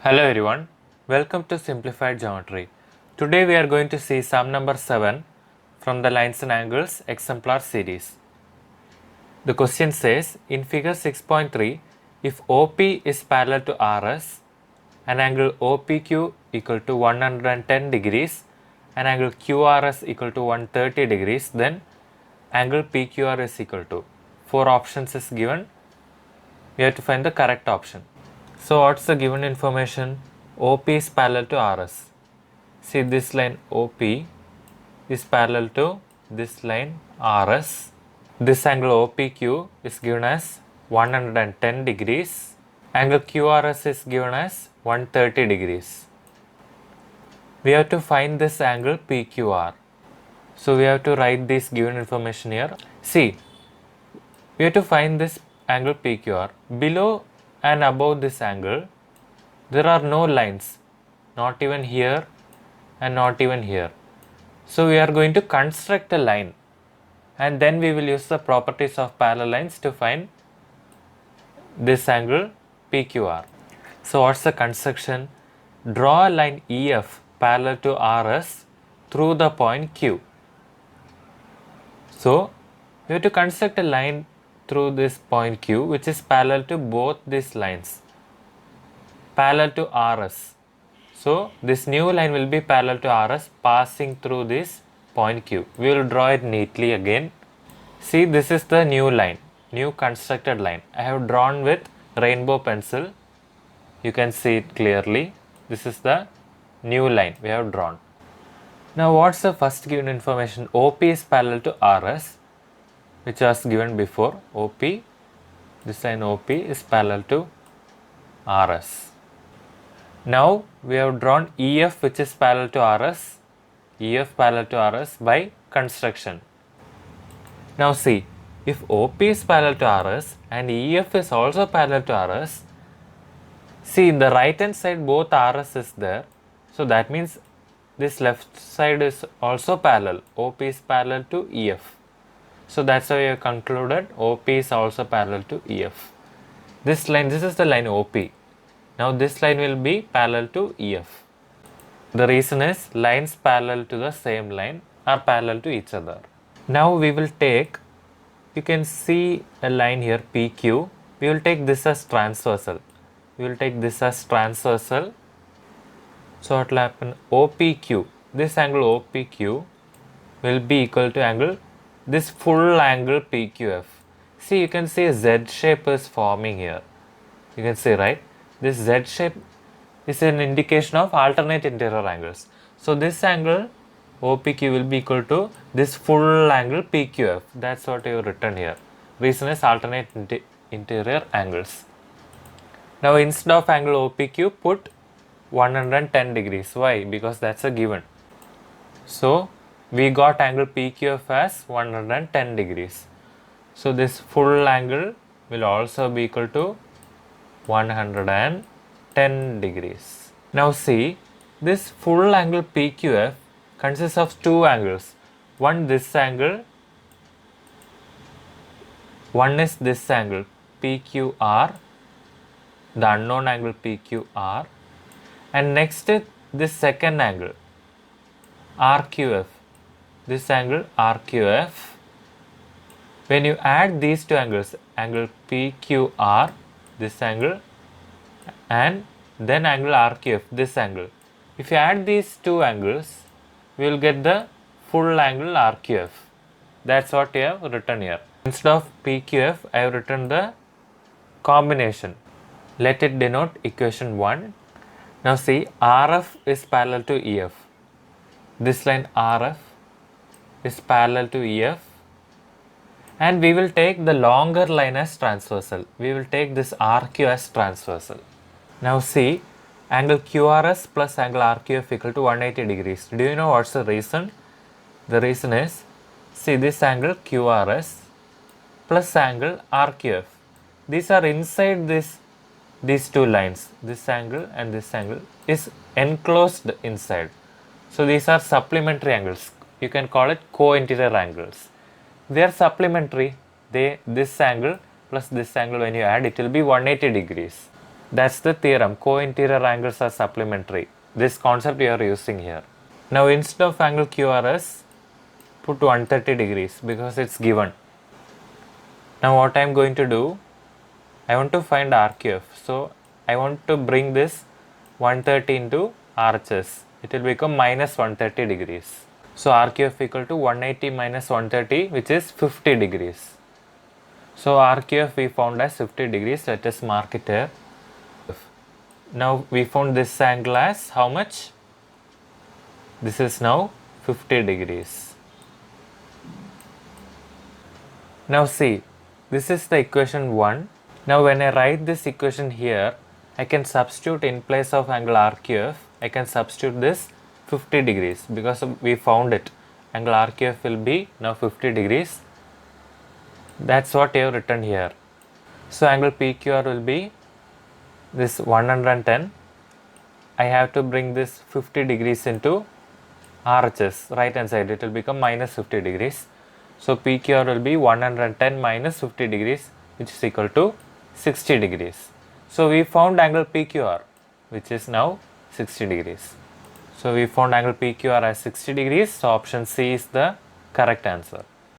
Hello everyone, welcome to Simplified Geometry. Today we are going to see sum number 7 from the Lines and Angles Exemplar series. The question says, in figure 6.3, if OP is parallel to RS, an angle OPQ equal to 110 degrees, and angle QRS equal to 130 degrees, then angle PQR is equal to. 4 options is given, we have to find the correct option. So what's the given information? OP is parallel to RS. See, this line OP is parallel to this line RS. This angle OPQ is given as 110 degrees. Angle QRS is given as 130 degrees. We have to find this angle PQR. So we have to write this given information here. See, we have to find this angle PQR. Below and above this angle, there are no lines, not even here and not even here. So we are going to construct a line, and then we will use the properties of parallel lines to find this angle PQR. So what's the construction? Draw a line EF parallel to RS through the point Q. So we have to construct a line through this point Q which is parallel to both these lines, parallel to RS. So this new line will be parallel to RS passing through this point Q. We will draw it neatly again. See, this is the new line, new constructed line. I have drawn with rainbow pencil. You can see it clearly. This is the new line we have drawn. Now what's the first given information? OP is parallel to RS, which was given before. OP, this line OP is parallel to RS. Now we have drawn EF which is parallel to RS, EF parallel to RS by construction. Now see, if OP is parallel to RS and EF is also parallel to RS, see, in the right hand side both RS is there, so that means this left side is also parallel. OP is parallel to EF. So that's why we have concluded OP is also parallel to EF. This line, this is the line OP. Now this line will be parallel to EF. The reason is lines parallel to the same line are parallel to each other. Now we will take, you can see a line here PQ. We will take this as transversal. We will take this as transversal. So what will happen? OPQ, this angle OPQ will be equal to angle, this full angle PQF. See, you can see a Z shape is forming here. You can see, right? This Z shape is an indication of alternate interior angles. So this angle OPQ will be equal to this full angle PQF. That's what you have written here. Reason is alternate interior angles. Now instead of angle OPQ, put 110 degrees. Why? Because that's a given. So we got angle PQF as 110 degrees. So this full angle will also be equal to 110 degrees. Now see, this full angle PQF consists of two angles. One this angle, one is this angle PQR, the unknown angle PQR, and next is this second angle RQF, this angle RQF. When you add these two angles, angle PQR, this angle, and then angle RQF, this angle, if you add these two angles, we will get the full angle RQF. That's what I have written here. Instead of PQF, I have written the combination. Let it denote equation 1. Now see, RF is parallel to EF. This line RF is parallel to EF, and we will take the longer line as transversal. We will take this RQ as transversal. Now see, angle QRS plus angle RQF equal to 180 degrees. Do you know what's the reason? The reason is, see, this angle QRS plus angle RQF. These are inside these two lines. This angle and this angle is enclosed inside. So these are supplementary angles. You can call it cointerior angles. They are supplementary. This angle plus this angle, when you add, it will be 180 degrees. That's the theorem. Co-interior angles are supplementary. This concept you are using here. Now instead of angle QRS, put 130 degrees because it's given. Now what I am going to do, I want to find RQF. So I want to bring this 130 into RHS. It will become minus 130 degrees. So RQF equal to 180 minus 130, which is 50 degrees. So RQF we found as 50 degrees. Let us mark it here. Now we found this angle as how much? This is now 50 degrees. Now see, this is the equation 1. Now when I write this equation here, I can substitute in place of angle RQF, I can substitute this 50 degrees because we found it. Angle RQF will be now 50 degrees. That's what I have written here. So angle PQR will be this 110. I have to bring this 50 degrees into RHS, right hand side. It will become minus 50 degrees. So PQR will be 110 minus 50 degrees, which is equal to 60 degrees. So we found angle PQR, which is now 60 degrees. So we found angle PQR as 60 degrees. So option C is the correct answer.